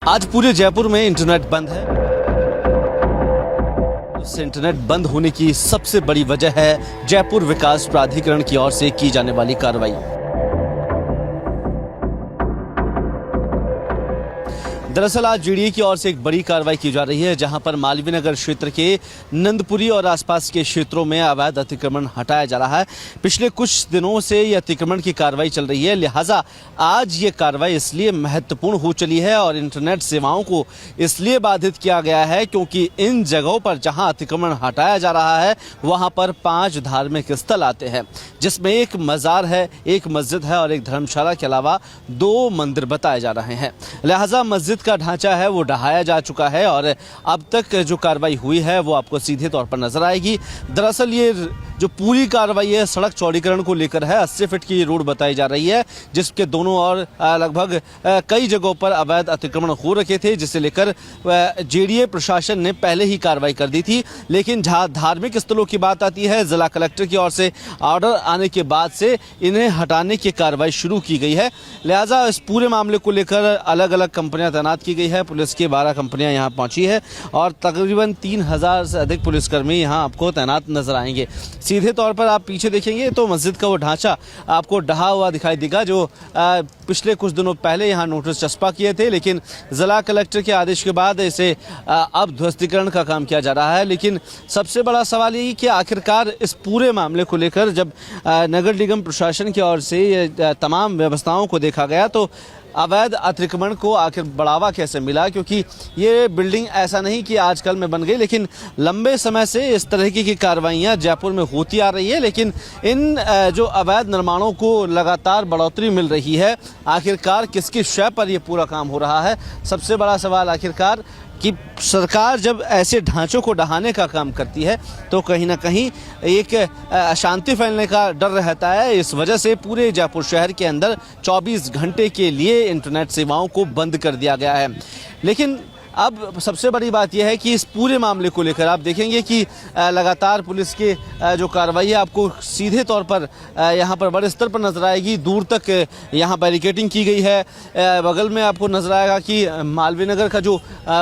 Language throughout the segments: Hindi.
आज पूरे जयपुर में इंटरनेट बंद है। इस इंटरनेट बंद होने की सबसे बड़ी वजह है जयपुर विकास प्राधिकरण की ओर से की जाने वाली कार्रवाई। दरअसल आज जीडीए की ओर से एक बड़ी कार्रवाई की जा रही है, जहां पर मालवीय नगर क्षेत्र के नंदपुरी और आसपास के क्षेत्रों में अवैध अतिक्रमण हटाया जा रहा है। पिछले कुछ दिनों से ये अतिक्रमण की कार्रवाई चल रही है, लिहाजा आज ये कार्रवाई इसलिए महत्वपूर्ण हो चली है और इंटरनेट सेवाओं को इसलिए बाधित किया गया है क्योंकि इन जगहों पर जहां अतिक्रमण हटाया जा रहा है वहां पर 5 धार्मिक स्थल आते हैं, जिसमें एक मजार है, एक मस्जिद है और एक धर्मशाला के अलावा 2 मंदिर बताए जा रहे हैं। लिहाजा मस्जिद का ढांचा है वो ढहाया जा चुका है और अब तक जो कार्रवाई हुई है वो आपको सीधे तौर पर नजर आएगी। दरअसल ये जो पूरी कार्रवाई है सड़क चौड़ीकरण को लेकर है। 80 फीट की ये रोड बताई जा रही है, जिसके दोनों ओर लगभग कई जगहों पर अवैध अतिक्रमण हो रखे थे, जिसे लेकर जीडीए प्रशासन ने पहले ही कार्रवाई कर दी थी। लेकिन जहां धार्मिक स्थलों की बात आती है, जिला कलेक्टर की ओर से ऑर्डर आने के बाद से इन्हें हटाने की कार्रवाई शुरू की गई है। लिहाजा इस पूरे मामले को लेकर अलग अलग कंपनियां तैनात की गई है। पुलिस की 12 कंपनियां यहां पहुंची है और तकरीबन 3000 से अधिक पुलिसकर्मी यहां आपको तैनात नजर आएंगे। सीधे तौर पर आप पीछे देखेंगे तो मस्जिद का वो ढांचा आपको ढहा हुआ दिखाई देगा, जो पिछले कुछ दिनों पहले यहाँ नोटिस चस्पा किए थे, लेकिन जिला कलेक्टर के आदेश के बाद इसे अब ध्वस्तीकरण का काम किया जा रहा है। लेकिन सबसे बड़ा सवाल यही कि आखिरकार इस पूरे मामले को लेकर जब नगर निगम प्रशासन की ओर से ये तमाम व्यवस्थाओं को देखा गया तो अवैध अतिक्रमण को आखिर बढ़ावा कैसे मिला, क्योंकि ये बिल्डिंग ऐसा नहीं कि आजकल में बन गई, लेकिन लंबे समय से इस तरह की कार्रवाइयाँ जयपुर में होती आ रही है। लेकिन इन जो अवैध निर्माणों को लगातार बढ़ोतरी मिल रही है, आखिरकार किसकी शय पर ये पूरा काम हो रहा है। सबसे बड़ा सवाल आखिरकार कि सरकार जब ऐसे ढांचों को ढहाने का काम करती है तो कहीं ना कहीं एक अशांति फैलने का डर रहता है। इस वजह से पूरे जयपुर शहर के अंदर 24 घंटे के लिए इंटरनेट सेवाओं को बंद कर दिया गया है। लेकिन अब सबसे बड़ी बात यह है कि इस पूरे मामले को लेकर आप देखेंगे कि लगातार पुलिस की जो कार्रवाई है आपको सीधे तौर पर यहाँ पर बड़े स्तर पर नजर आएगी। दूर तक यहाँ बैरिकेडिंग की गई है। बगल में आपको नजर आएगा कि मालवीय नगर का जो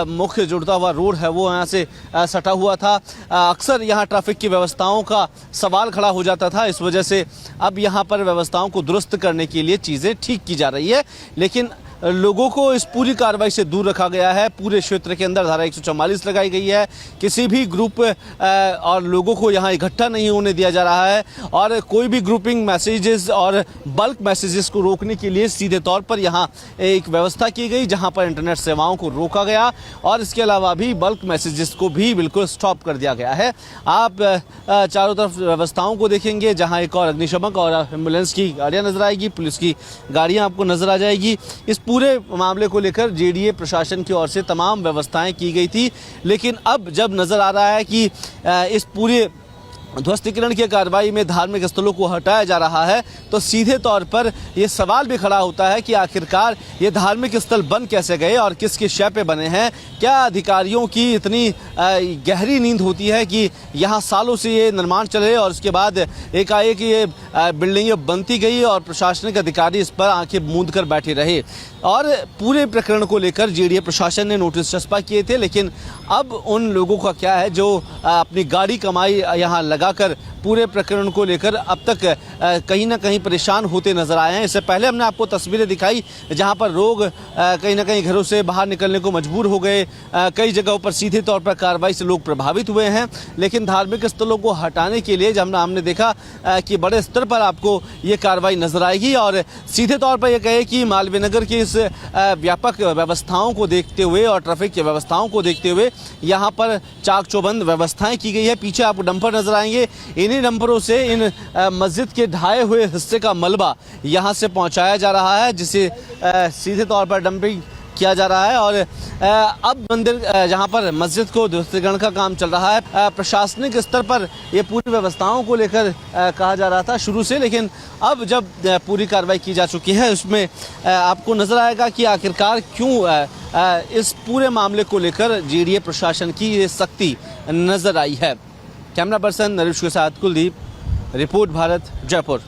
मुख्य जुड़ता हुआ रोड है वो यहाँ से सटा हुआ था। अक्सर यहाँ ट्रैफिक की व्यवस्थाओं का सवाल खड़ा हो जाता था, इस वजह से अब यहाँ पर व्यवस्थाओं को दुरुस्त करने के लिए चीज़ें ठीक की जा रही है। लेकिन लोगों को इस पूरी कार्रवाई से दूर रखा गया है। पूरे क्षेत्र के अंदर धारा 144 लगाई गई है। किसी भी ग्रुप और लोगों को यहाँ इकट्ठा नहीं होने दिया जा रहा है और कोई भी ग्रुपिंग मैसेजेस और बल्क मैसेजेस को रोकने के लिए सीधे तौर पर यहाँ एक व्यवस्था की गई, जहाँ पर इंटरनेट सेवाओं को रोका गया और इसके अलावा भी बल्क मैसेजेस को भी बिल्कुल स्टॉप कर दिया गया है। आप चारों तरफ व्यवस्थाओं को देखेंगे, जहाँ एक और अग्निशमक और एम्बुलेंस की गाड़ियाँ नजर आएगी, पुलिस की गाड़ियाँ आपको नजर आ जाएगी। इस पूरे मामले को लेकर जीडीए प्रशासन की ओर से तमाम व्यवस्थाएं की गई थी, लेकिन अब जब नजर आ रहा है कि इस पूरे ध्वस्तीकरण की कार्रवाई में धार्मिक स्थलों को हटाया जा रहा है तो सीधे तौर पर यह सवाल भी खड़ा होता है कि आखिरकार ये धार्मिक स्थल बन कैसे गए और किसके शय पे बने हैं। क्या अधिकारियों की इतनी गहरी नींद होती है कि यहाँ सालों से ये निर्माण चले और उसके बाद एकाएक ये बिल्डिंगें बनती गई और प्रशासनिक अधिकारी इस पर आंखें मूंद कर बैठे रहे। और पूरे प्रकरण को लेकर जीडीए प्रशासन ने नोटिस चस्पा किए थे, लेकिन अब उन लोगों का क्या है जो अपनी गाड़ी कमाई यहाँ लगाकर पूरे प्रकरण को लेकर अब तक कहीं ना कहीं परेशान होते नजर आए हैं। इससे पहले हमने आपको तस्वीरें दिखाई जहां पर लोग कहीं ना कहीं घरों से बाहर निकलने को मजबूर हो गए। कई जगहों पर सीधे तौर पर कार्रवाई से लोग प्रभावित हुए हैं, लेकिन धार्मिक स्थलों को हटाने के लिए जब हमने देखा कि बड़े स्तर पर आपको ये कार्रवाई नजर आएगी और सीधे तौर पर यह कहे कि मालवीय नगर की इस व्यापक व्यवस्थाओं को देखते हुए और ट्रैफिक की व्यवस्थाओं को देखते हुए यहाँ पर चाक चौबंद व्यवस्थाएं की गई है। पीछे आपको डंपर नजर आएंगे, इन्हीं डंपरों से इन मस्जिद के ढाए हुए हिस्से का मलबा यहाँ से पहुँचाया जा रहा है, जिसे सीधे तौर पर डंपिंग किया जा रहा है। और अब मंदिर जहां पर मस्जिद को ध्वस्तीकरण का काम चल रहा है, प्रशासनिक स्तर पर ये पूरी व्यवस्थाओं को लेकर कहा जा रहा था शुरू से, लेकिन अब जब पूरी कार्रवाई की जा चुकी है उसमें आपको नजर आएगा कि आखिरकार क्यों इस पूरे मामले को लेकर जीडीए प्रशासन की ये सख्ती नजर आई है। कैमरा पर्सन नरेश के साथ कुलदीप, रिपोर्ट भारत, जयपुर।